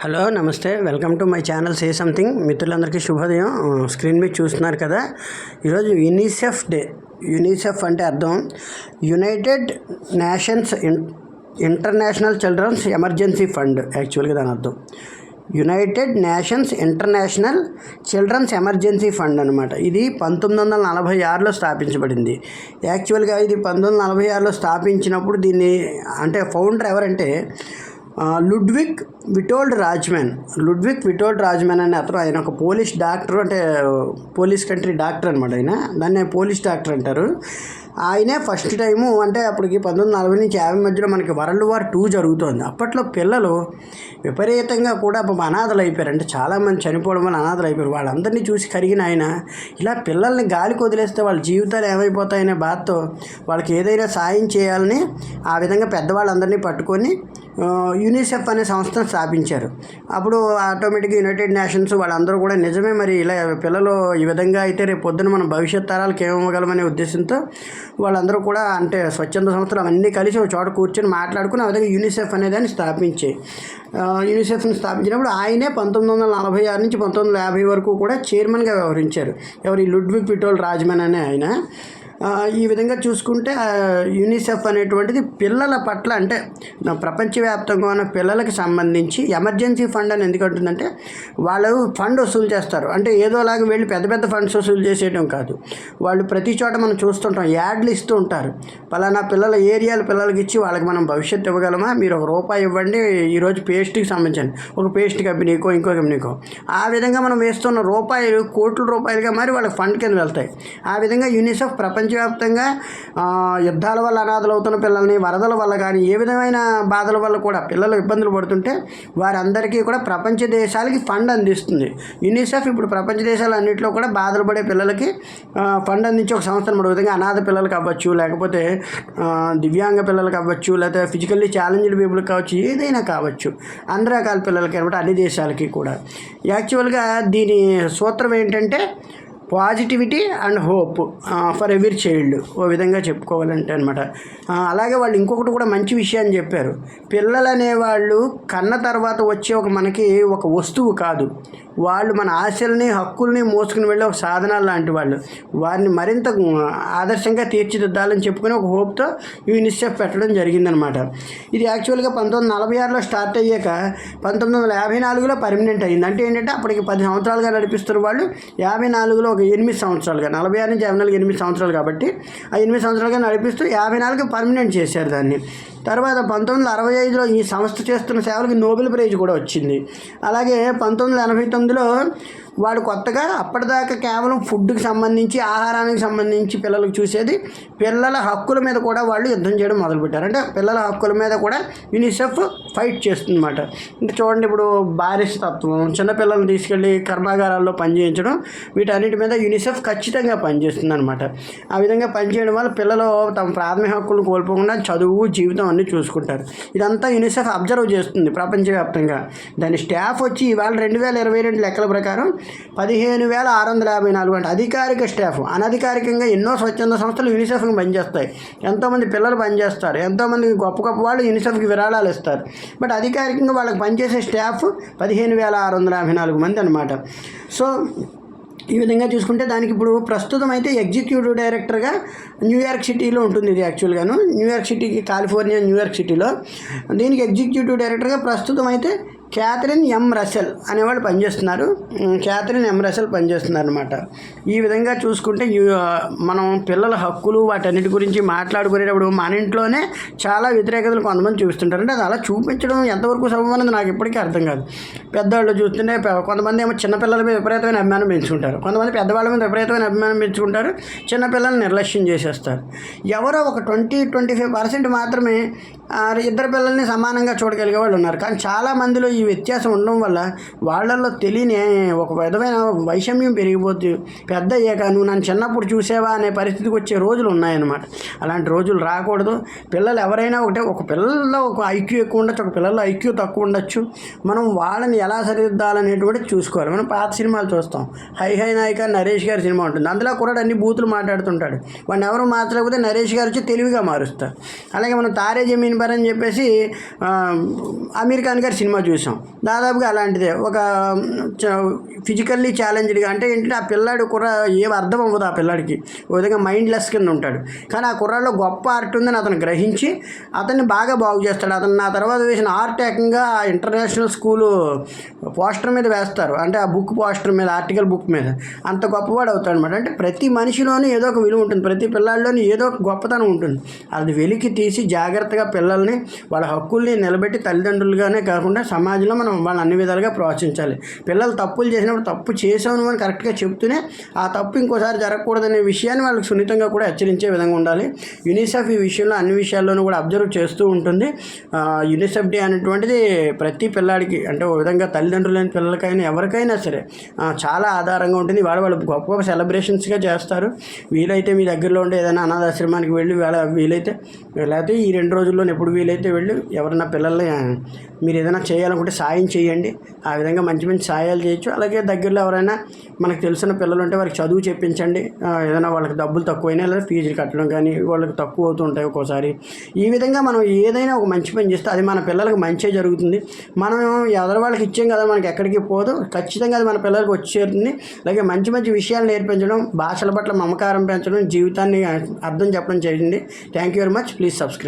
Hello నమస్తే, welcome to my channel say something. మిత్రులందరికీ శుభోదయం. స్క్రీన్ మీద చూస్తున్నారు కదా, ఈరోజు యూనిసెఫ్ డే. యూనిసెఫ్ అంటే అర్థం United Nations International Children's Emergency Fund. యాక్చువల్గా దాని అర్థం United Nations International Children's Emergency Fund అనమాట. ఇది 1946లో స్థాపించబడింది. యాక్చువల్గా ఇది 1946లో స్థాపించినప్పుడు దీన్ని అంటే ఫౌండర్ ఎవరంటే లుడ్విగ్ విటోల్డ్ రాజ్మెన్ అనే అతను. ఆయన ఒక పోలిష్ డాక్టర్, అంటే పోలిష్ కంట్రీ డాక్టర్ అనమాట. ఆయన దాన్ని పోలిష్ డాక్టర్ అంటారు. ఆయనే ఫస్ట్ టైము, అంటే అప్పటికి 1940 నుంచి 50 మధ్యలో మనకి వరల్డ్ వార్ 2 జరుగుతోంది. అప్పట్లో పిల్లలు విపరీతంగా కూడా అనాథలు అయిపోయారు. అంటే చాలామంది చనిపోవడం వల్ల అనాథలు అయిపోయారు. వాళ్ళందరినీ చూసి కరిగిన ఆయన ఇలా పిల్లల్ని గాలికి వదిలేస్తే వాళ్ళ జీవితాలు ఏమైపోతాయనే బాధతో వాళ్ళకి ఏదైనా సాయం చేయాలని ఆ విధంగా పెద్దవాళ్ళందరినీ పట్టుకొని యూనిసెఫ్ అనే సంస్థను స్థాపించారు. అప్పుడు ఆటోమేటిక్గా యునైటెడ్ నేషన్స్ వాళ్ళందరూ కూడా నిజమే, మరి ఇలా పిల్లలు ఈ విధంగా అయితే రేపు పొద్దున మనం భవిష్యత్ తరాలకు ఏమివ్వగలమనే ఉద్దేశంతో వాళ్ళందరూ కూడా అంటే స్వచ్ఛంద సంస్థలు అవన్నీ కలిసి ఒక చోట కూర్చొని మాట్లాడుకుని ఆ విధంగా యూనిసెఫ్ అనేదాన్ని స్థాపించాయి. యూనిసెఫ్ని స్థాపించినప్పుడు ఆయనే 1946 నుంచి 1950 వరకు కూడా చైర్మన్గా వ్యవహరించారు. ఎవరు? ఈ లుడ్విగ్ విటోల్డ్ రాజ్మెన్ అనే ఆయన. ఈ విధంగా చూసుకుంటే యూనిసెఫ్ అనేటువంటిది పిల్లల పట్ల, అంటే ప్రపంచవ్యాప్తంగా ఉన్న పిల్లలకి సంబంధించి ఎమర్జెన్సీ ఫండ్ అని ఎందుకంటుందంటే వాళ్ళు ఫండ్ వసూలు చేస్తారు. అంటే ఏదోలాగా వెళ్ళి పెద్ద పెద్ద ఫండ్స్ వసూలు చేసేయడం కాదు. వాళ్ళు ప్రతి చోట మనం చూస్తుంటాం, యాడ్లు ఇస్తూ ఉంటారు. పలానా పిల్లల ఏరియాల పిల్లలకి ఇచ్చి వాళ్ళకి మనం భవిష్యత్తు ఇవ్వగలమా, మీరు ₹1 ఇవ్వండి ఈరోజు పేస్ట్కి సంబంధించి ఒక పేస్ట్ కంపెనీకో ఇంకో కంపెనీకో. ఆ విధంగా మనం వేస్తున్న రూపాయలు కోట్ల రూపాయలుగా మరి వాళ్ళకి ఫండ్ కింద వెళ్తాయి. ఆ విధంగా యూనిసెఫ్ ప్రపంచవ్యాప్తంగా యుద్ధాల వల్ల అనాథలు అవుతున్న పిల్లల్ని, వరదల వల్ల కానీ ఏ విధమైన బాధల వల్ల కూడా పిల్లలు ఇబ్బందులు పడుతుంటే వారందరికీ కూడా ప్రపంచ దేశాలకి ఫండ్ అందిస్తుంది. యూనిసెఫ్ ఇప్పుడు ప్రపంచ దేశాలన్నింటిలో కూడా బాధలు పడే పిల్లలకి ఫండ్ అందించే ఒక సంస్థ అనమాట. విధంగా అనాథ పిల్లలకి అవ్వచ్చు, లేకపోతే దివ్యాంగ పిల్లలకి అవ్వచ్చు, లేకపోతే ఫిజికల్లీ ఛాలెంజ్డ్ పీపుల్కి కావచ్చు, ఏదైనా కావచ్చు, అన్ని రకాల పిల్లలకి అనమాట, అన్ని దేశాలకి కూడా. యాక్చువల్గా దీని సూత్రం ఏంటంటే positivity and hope for every child, ఓ విధంగా చెప్పుకోవాలంటే అనమాట. అలాగే వాళ్ళు ఇంకొకటి కూడా మంచి విషయాన్ని చెప్పారు. పిల్లలు అనేవాళ్ళు కన్న తర్వాత వచ్చే మనకి ఒక వస్తువు కాదు, వాళ్ళు మన ఆశల్ని హక్కుల్ని మోసుకుని వెళ్ళే ఒక సాధనాలు లాంటి వాళ్ళు. వారిని మరింత ఆదర్శంగా తీర్చిదిద్దాలని చెప్పుకుని ఒక హోప్తో యూనిసెఫ్ పెట్టడం జరిగిందనమాట. ఇది యాక్చువల్గా 1946లో స్టార్ట్ అయ్యాక 1954లో పర్మనెంట్ అయ్యింది. అంటే ఏంటంటే అప్పటికి 10 సంవత్సరాలుగా నడిపిస్తున్న వాళ్ళు 54లో ఒక 8 సంవత్సరాలుగా, 46 నుంచి 54 8 సంవత్సరాలు కాబట్టి ఆ 8 సంవత్సరాలుగా నడిపిస్తూ 54కి పర్మనెంట్ చేశారు దాన్ని. తర్వాత 1965లో ఈ సంస్థ చేస్తున్న సేవలకి నోబెల్ ప్రైజ్ కూడా వచ్చింది. అలాగే 1989లో వాడు కొత్తగా అప్పటిదాకా కేవలం ఫుడ్కి సంబంధించి, ఆహారానికి సంబంధించి పిల్లలకు చూసేది, పిల్లల హక్కుల మీద కూడా వాళ్ళు యుద్ధం చేయడం మొదలుపెట్టారు. అంటే పిల్లల హక్కుల మీద కూడా యూనిసెఫ్ ఫైట్ చేస్తుందన్నమాట. అంటే చూడండి, ఇప్పుడు బానిసతత్వం, చిన్నపిల్లల్ని తీసుకెళ్ళి కర్మాగారాల్లో పనిచేయించడం, వీటన్నిటి మీద యూనిసెఫ్ ఖచ్చితంగా పనిచేస్తుంది అనమాట. ఆ విధంగా పనిచేయడం వల్ల పిల్లలు తమ ప్రాథమిక హక్కులు కోల్పోకుండా చదువు, జీవితం అన్నీ చూసుకుంటారు. ఇదంతా యూనిసెఫ్ అబ్జర్వ్ చేస్తుంది ప్రపంచవ్యాప్తంగా. దాని స్టాఫ్ వచ్చి ఇవాళ 2022 లెక్కల ప్రకారం 15,654 అంటే అధికారిక స్టాఫ్. అనధికారికంగా ఎన్నో స్వచ్ఛంద సంస్థలు యూనిసెఫ్కి పనిచేస్తాయి. ఎంతోమంది పిల్లలు పనిచేస్తారు, ఎంతోమంది గొప్ప గొప్ప వాళ్ళు యూనిసెఫ్కి విరాళాలు ఇస్తారు. బట్ అధికారికంగా వాళ్ళకి పనిచేసే స్టాఫ్ 15,654 మంది అనమాట. సో ఈ విధంగా చూసుకుంటే దానికి ఇప్పుడు ప్రస్తుతం అయితే ఎగ్జిక్యూటివ్ డైరెక్టర్గా న్యూయార్క్ సిటీలో ఉంటుంది. ఇది యాక్చువల్గాను న్యూయార్క్ సిటీకి, కాలిఫోర్నియా న్యూయార్క్ సిటీలో. దీనికి ఎగ్జిక్యూటివ్ డైరెక్టర్గా ప్రస్తుతం అయితే క్యాథరిన్ ఎం రసెల్ అనేవాళ్ళు పనిచేస్తున్నారు. అనమాట. ఈ విధంగా చూసుకుంటే మనం పిల్లల హక్కులు వాటన్నిటి గురించి మాట్లాడుకునేటప్పుడు మన ఇంట్లోనే చాలా వ్యతిరేకతలు కొంతమంది చూపిస్తుంటారు. అంటే అది అలా చూపించడం ఎంతవరకు సబబు అనేది నాకు ఇప్పటికీ అర్థం కాదు. పెద్దవాళ్ళు చూస్తుంటే కొంతమంది ఏమో చిన్నపిల్లల మీద విపరీతమైన అభిమానం పెంచుకుంటారు, కొంతమంది పెద్దవాళ్ళ మీద విపరీతమైన అభిమానం పెంచుకుంటారు, చిన్నపిల్లల్ని నిర్లక్ష్యం చేసేస్తారు. ఎవరో ఒక 20-25% మాత్రమే ఇద్దరు పిల్లల్ని సమానంగా చూడగలిగే వాళ్ళు ఉన్నారు. కానీ చాలామందిలో ఈ వ్యత్యాసం ఉండడం వల్ల వాళ్ళల్లో తెలియని ఒక విధమైన వైషమ్యం పెరిగిపోతుంది. పెద్ద అయ్యాక నువ్వు నన్ను చిన్నప్పుడు చూసేవా అనే పరిస్థితికి వచ్చే రోజులు ఉన్నాయన్నమాట. అలాంటి రోజులు రాకూడదు. పిల్లలు ఎవరైనా ఒకటే, ఒక పిల్లల్లో ఒక ఐక్యూ ఎక్కువ ఉండొచ్చు, ఒక పిల్లల్లో ఐక్యూ తక్కువ ఉండొచ్చు. మనం వాళ్ళని ఎలా సరిదిద్దాలనేటువంటిది చూసుకోవాలి. మనం పాత సినిమాలు చూస్తాం, హై నాయక నరేష్ గారి సినిమా ఉంటుంది. అందులో కూడా అన్ని బూతులు మాట్లాడుతుంటాడు. వాడిని ఎవరు మార్చలేకపోతే నరేష్ గారు వచ్చి తెలివిగా మారుస్తారు. అలాగే మనం తారే జమీన్ పర్ అని చెప్పేసి అమీర్ ఖాన్ గారి సినిమా చూసాం. చేసాం. దాదాపుగా అలాంటిదే ఒక ఫిజికల్లీ ఛాలెంజ్డ్గా అంటే ఏంటంటే ఆ పిల్లాడు ఏం అర్థం అవ్వదు ఆ పిల్లాడికి, ఓ విధంగా మైండ్లెస్ కింద ఉంటాడు. కానీ ఆ కుర్రాల్లో గొప్ప ఆర్ట్ ఉందని అతను గ్రహించి అతన్ని బాగా బాగు చేస్తాడు. అతను నా తర్వాత వేసిన ఆర్ట్ ఏకంగా ఇంటర్నేషనల్ స్కూలు పోస్టర్ మీద వేస్తారు, అంటే ఆ బుక్ పోస్టర్ మీద, ఆర్టికల్ బుక్ మీద. అంత గొప్పవాడు అవుతాడు అనమాట. అంటే ప్రతి మనిషిలోనూ ఏదో ఒక విలువ ఉంటుంది, ప్రతి పిల్లాడిలోనూ ఏదో ఒక గొప్పతనం ఉంటుంది. అది వెలికి తీసి జాగ్రత్తగా పిల్లల్ని వాళ్ళ హక్కుల్ని నిలబెట్టి తల్లిదండ్రులుగానే కాకుండా సమాజంలో మనం వాళ్ళని అన్ని విధాలుగా ప్రోత్సహించాలి. పిల్లలు తప్పులు చేసినప్పుడు తప్పు చేసాము అని కరెక్ట్గా చెప్తూనే ఆ తప్పు ఇంకోసారి జరగకూడదనే విషయాన్ని వాళ్ళకి సున్నితంగా కూడా హెచ్చరించే విధంగా ఉండాలి. యూనిసెఫ్ ఈ విషయంలో అన్ని విషయాల్లోనూ కూడా అబ్జర్వ్ చేస్తూ ఉంటుంది. యూనిసెఫ్ డే అనేటువంటిది ప్రతి పిల్లాడికి, అంటే ఓ విధంగా తల్లిదండ్రులు లేని పిల్లలకైనా ఎవరికైనా సరే చాలా ఆధారంగా ఉంటుంది. వాళ్ళు గొప్ప గొప్ప సెలబ్రేషన్స్గా చేస్తారు. వీలైతే మీ దగ్గరలో ఉండే ఏదైనా అనాథాశ్రమానికి వెళ్ళి వీలైతే, లేకపోతే ఈ 2 రోజుల్లో ఎప్పుడు వీలైతే వెళ్ళి ఎవరైనా పిల్లల్ని మీరు ఏదైనా చేయాలనుకుంటే సాయం చేయండి. ఆ విధంగా మంచి మంచి సాయాలు చేయొచ్చు. అలాగే దగ్గరలో ఎవరైనా మనకు తెలిసిన పిల్లలు ఉంటే వారికి చదువు చెప్పించండి. ఏదైనా వాళ్ళకి డబ్బులు తక్కువైనా లేదా ఫీజులు కట్టడం కానీ వాళ్ళకి తక్కువ అవుతుంటాయి ఒక్కోసారి. ఈ విధంగా మనం ఏదైనా ఒక మంచి పని చేస్తే అది మన పిల్లలకు మంచి జరుగుతుంది. మనం ఎవరి వాళ్ళకి ఇచ్చాం కదా, మనకి ఎక్కడికి పోదు, ఖచ్చితంగా అది మన పిల్లలకు వచ్చి చేరుతుంది. అలాగే మంచి మంచి విషయాలు నేర్పించడం, భాషల పట్ల మమకారం పెంచడం, జీవితాన్ని అర్థం చెప్పడం చేయండి. Thank you very much. Please subscribe.